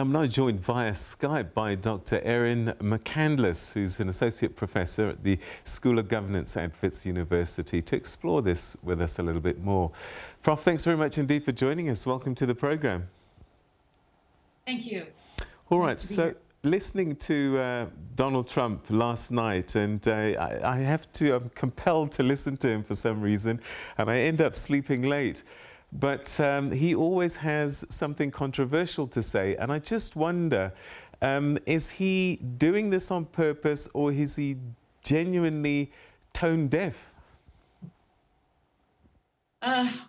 I'm now joined via Skype by Dr. Erin McCandless, who's an associate professor at the School of Governance at Wits University, to explore this with us a little bit more. Prof, thanks very much indeed for joining us. Welcome to the program. Thank you. All right, so listening to Donald Trump last night, and I'm compelled to listen to him for some reason, and I end up sleeping late. But he always has something controversial to say, and I just wonder, is he doing this on purpose, or is he genuinely tone deaf?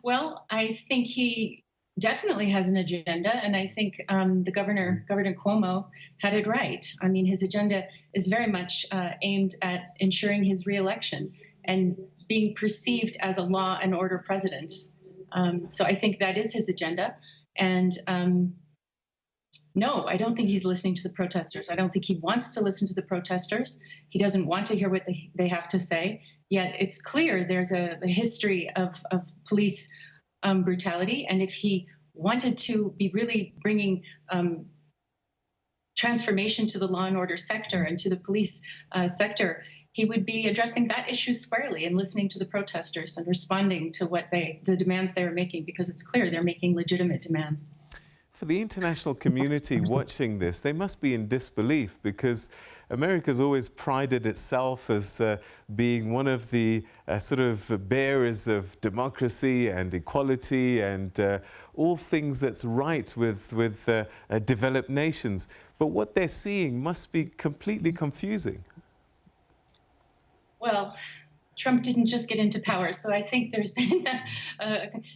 Well, I think he definitely has an agenda, and I think Governor Cuomo had it right. I mean, his agenda is very much aimed at ensuring his reelection and being perceived as a law and order president. So I think that is his agenda. And no, I don't think he's listening to the protesters. I don't think he wants to listen to the protesters. He doesn't want to hear what they have to say. Yet it's clear there's a history of police brutality. And if he wanted to be really bringing transformation to the law and order sector and to the police sector, he would be addressing that issue squarely and listening to the protesters and responding to the demands they were making, because it's clear they're making legitimate demands. For the international community watching this, they must be in disbelief, because America's always prided itself as being one of the sort of bearers of democracy and equality and all things that's right with developed nations. But what they're seeing must be completely confusing. Well, Trump didn't just get into power, so I think there's been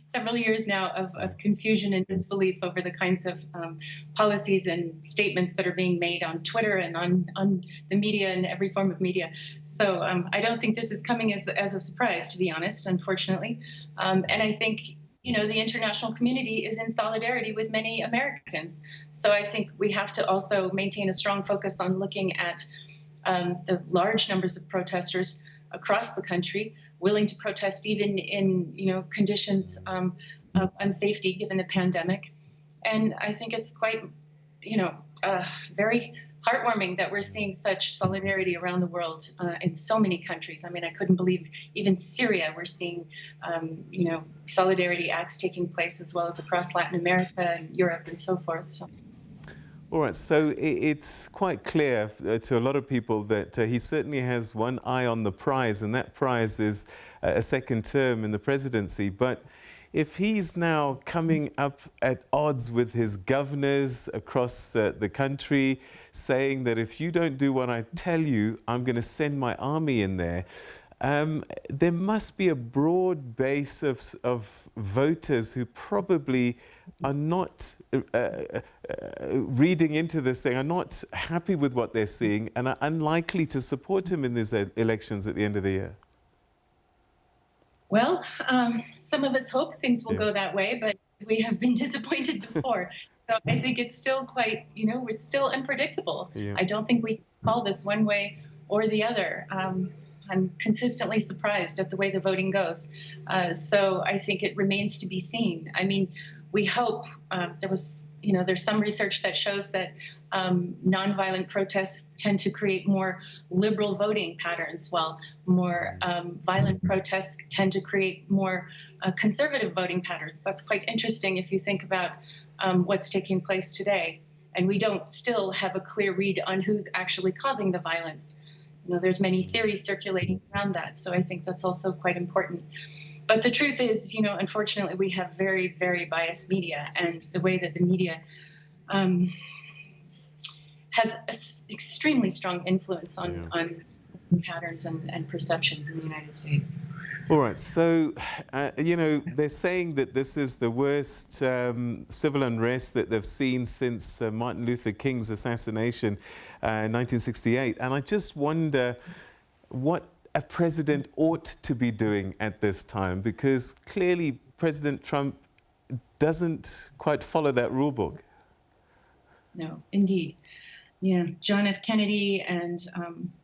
several years now of confusion and disbelief over the kinds of policies and statements that are being made on Twitter and on the media and every form of media. So I don't think this is coming as a surprise, to be honest, unfortunately. And I think, you know, the international community is in solidarity with many Americans. So I think we have to also maintain a strong focus on looking at the large numbers of protesters across the country, willing to protest even in, you know, conditions of unsafety given the pandemic. And I think it's quite, you know, very heartwarming that we're seeing such solidarity around the world in so many countries. I mean, I couldn't believe even Syria, we're seeing, you know, solidarity acts taking place, as well as across Latin America and Europe and so forth. So. All right, so it's quite clear to a lot of people that he certainly has one eye on the prize, and that prize is a second term in the presidency. But if he's now coming up at odds with his governors across the country, saying that if you don't do what I tell you, I'm going to send my army in there, there must be a broad base of voters who probably are not reading into this thing, are not happy with what they're seeing, and are unlikely to support him in these elections at the end of the year. Well, some of us hope things will go that way, but we have been disappointed before. So I think it's still quite, you know, it's still unpredictable. Yeah. I don't think we can call this one way or the other. I'm consistently surprised at the way the voting goes. So I think it remains to be seen. I mean, we hope there's some research that shows that nonviolent protests tend to create more liberal voting patterns, while more violent protests tend to create more conservative voting patterns. That's quite interesting if you think about what's taking place today. And we don't still have a clear read on who's actually causing the violence. You know, there's many theories circulating around that, so I think that's also quite important. But the truth is, you know, unfortunately, we have very, very biased media, and the way that the media has an extremely strong influence on patterns and perceptions in the United States. All right, so, you know, they're saying that this is the worst civil unrest that they've seen since Martin Luther King's assassination in 1968. And I just wonder what a president ought to be doing at this time, because clearly President Trump doesn't quite follow that rule book. No, indeed. Yeah, John F. Kennedy and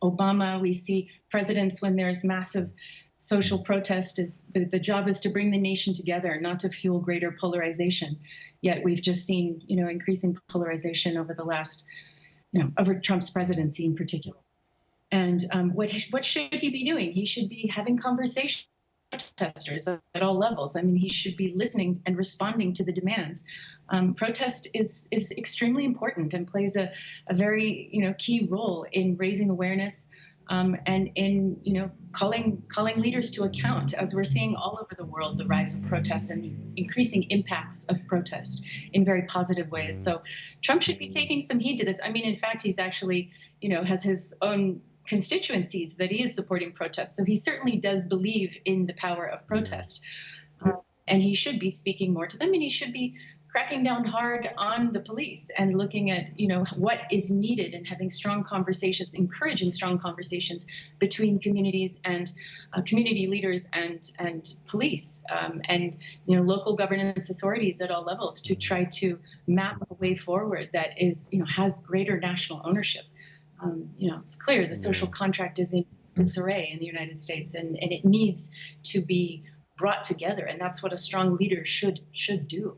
Obama. We see presidents when there's massive social protest. Is the job is to bring the nation together, not to fuel greater polarization. Yet we've just seen, increasing polarization over the last, over Trump's presidency in particular. And what should he be doing? He should be having conversations with protesters at all levels. I mean, he should be listening and responding to the demands. Protest is extremely important and plays a very key role in raising awareness and in calling leaders to account, as we're seeing all over the world the rise of protests and the increasing impacts of protest in very positive ways. So Trump should be taking some heed to this. I mean, in fact, he's actually has his own constituencies that he is supporting protests. So he certainly does believe in the power of protest. And he should be speaking more to them, and he should be cracking down hard on the police and looking at what is needed and having strong conversations, encouraging strong conversations between communities and community leaders and police and local governance authorities at all levels to try to map a way forward that is has greater national ownership. It's clear the social contract is in disarray in the United States, and it needs to be brought together, and that's what a strong leader should do.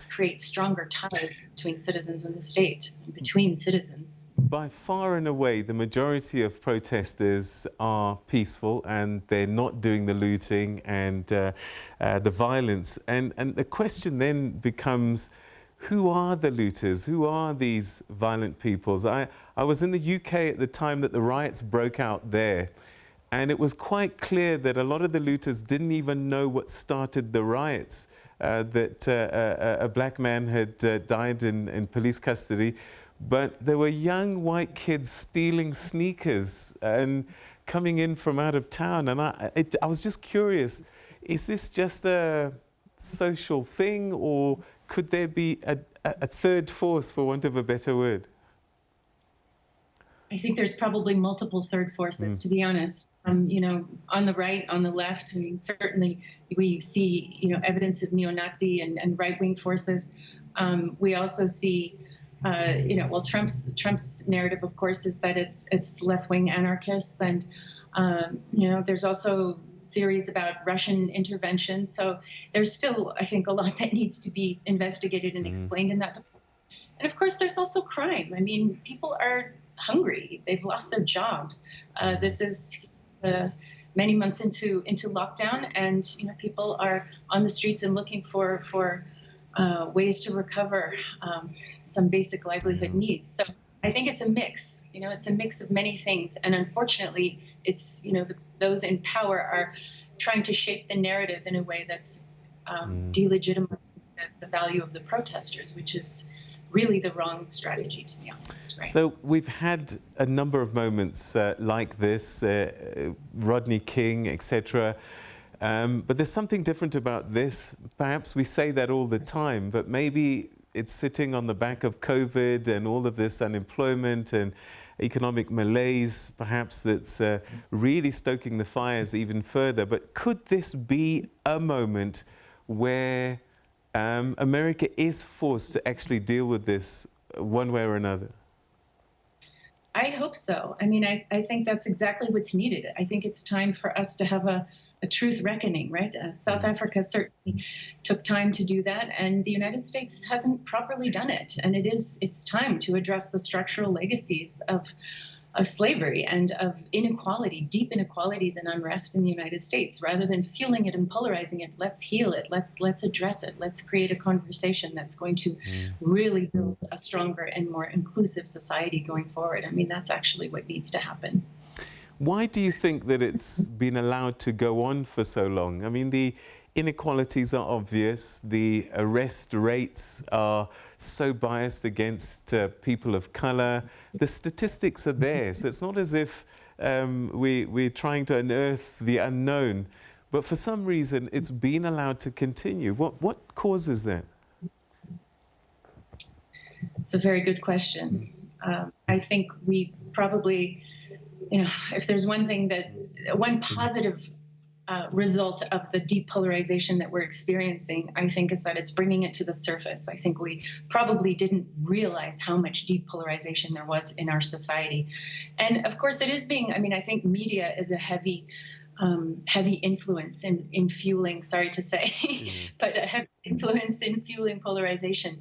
Create stronger ties between citizens and the state, and between citizens. By far and away, the majority of protesters are peaceful, and they're not doing the looting and the violence. And the question then becomes, who are the looters? Who are these violent peoples? I was in the UK at the time that the riots broke out there, and it was quite clear that a lot of the looters didn't even know what started the riots. That a black man had died in police custody, but there were young white kids stealing sneakers and coming in from out of town. And I was just curious, is this just a social thing, or could there be a third force, for want of a better word? I think there's probably multiple third forces, to be honest. On the right, on the left, I mean, certainly we see, evidence of neo-Nazi and right-wing forces. We also see, Trump's narrative, of course, is that it's left-wing anarchists, and there's also theories about Russian intervention. So there's still, I think, a lot that needs to be investigated and explained in that. And of course, there's also crime. I mean, people are hungry. They've lost their jobs. This is many months into lockdown, and people are on the streets and looking for ways to recover some basic livelihood needs. So I think it's a mix. It's a mix of many things, and unfortunately, it's those in power are trying to shape the narrative in a way that's delegitimizing the value of the protesters, which is really the wrong strategy, to be honest. Right? So we've had a number of moments like this, Rodney King, etc. But there's something different about this. Perhaps we say that all the time, but maybe it's sitting on the back of COVID and all of this unemployment and economic malaise, perhaps, that's really stoking the fires even further. But could this be a moment where America is forced to actually deal with this one way or another? I hope so. I mean, I think that's exactly what's needed. I think it's time for us to have a truth reckoning, right? South Africa certainly took time to do that, and the United States hasn't properly done it. And it's time to address the structural legacies of slavery and of inequality, deep inequalities and unrest in the United States. Rather than fueling it and polarizing it, let's heal it. Let's address it. Let's create a conversation that's going to really build a stronger and more inclusive society going forward. I mean, that's actually what needs to happen. Why do you think that it's been allowed to go on for so long? I mean, the inequalities are obvious. The arrest rates are so biased against people of color. The statistics are there. So it's not as if we're trying to unearth the unknown. But for some reason, it's been allowed to continue. What causes that? It's a very good question. I think we probably, if there's one thing one positive result of the depolarization that we're experiencing, I think, is that it's bringing it to the surface. I think we probably didn't realize how much depolarization there was in our society. And of course, it is being, I mean, I think media is a heavy influence in fueling, sorry to say, but a heavy influence in fueling polarization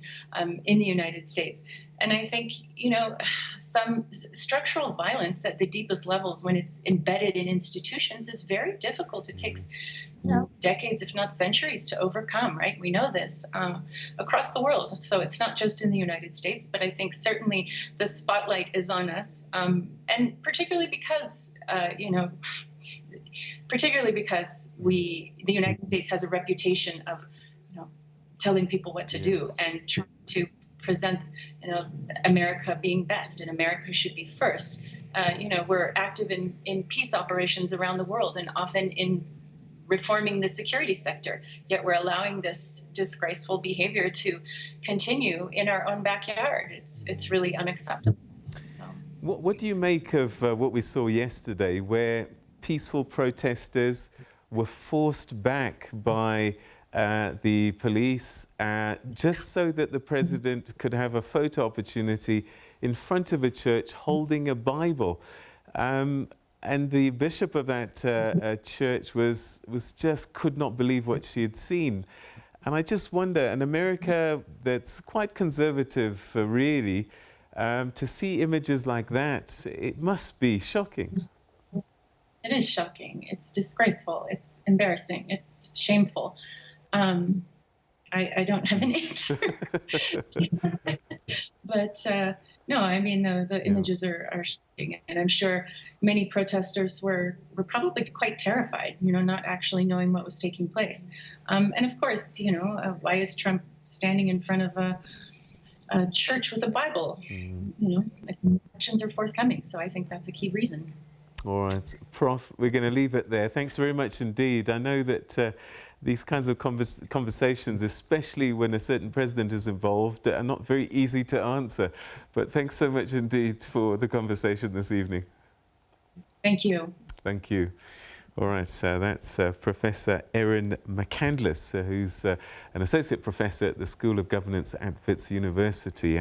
in the United States. And I think, you know, some structural violence at the deepest levels, when it's embedded in institutions, is very difficult. It takes, you know, decades, if not centuries, to overcome, right? We know this across the world. So it's not just in the United States, but I think certainly the spotlight is on us. And particularly because, you know, the United States has a reputation of, you know, telling people what to do and trying to present, you know, America being best and America should be first. You know, we're active in peace operations around the world and often in reforming the security sector, yet we're allowing this disgraceful behavior to continue in our own backyard. It's really unacceptable. So. What do you make of what we saw yesterday, where peaceful protesters were forced back by the police just so that the president could have a photo opportunity in front of a church holding a Bible? And the bishop of that church was just could not believe what she had seen. And I just wonder, in America that's quite conservative really, to see images like that, it must be shocking. It is shocking. It's disgraceful. It's embarrassing. It's shameful. I don't have an answer. But no, I mean, the images are shocking. And I'm sure many protesters were probably quite terrified, you know, not actually knowing what was taking place. And of course, you know, why is Trump standing in front of a church with a Bible? You know, elections are forthcoming. So I think that's a key reason. All right, Prof, we're going to leave it there. Thanks very much indeed. I know that these kinds of conversations, especially when a certain president is involved, are not very easy to answer. But thanks so much indeed for the conversation this evening. Thank you. Thank you. All right, so that's Professor Erin McCandless, who's an associate professor at the School of Governance at Wits University.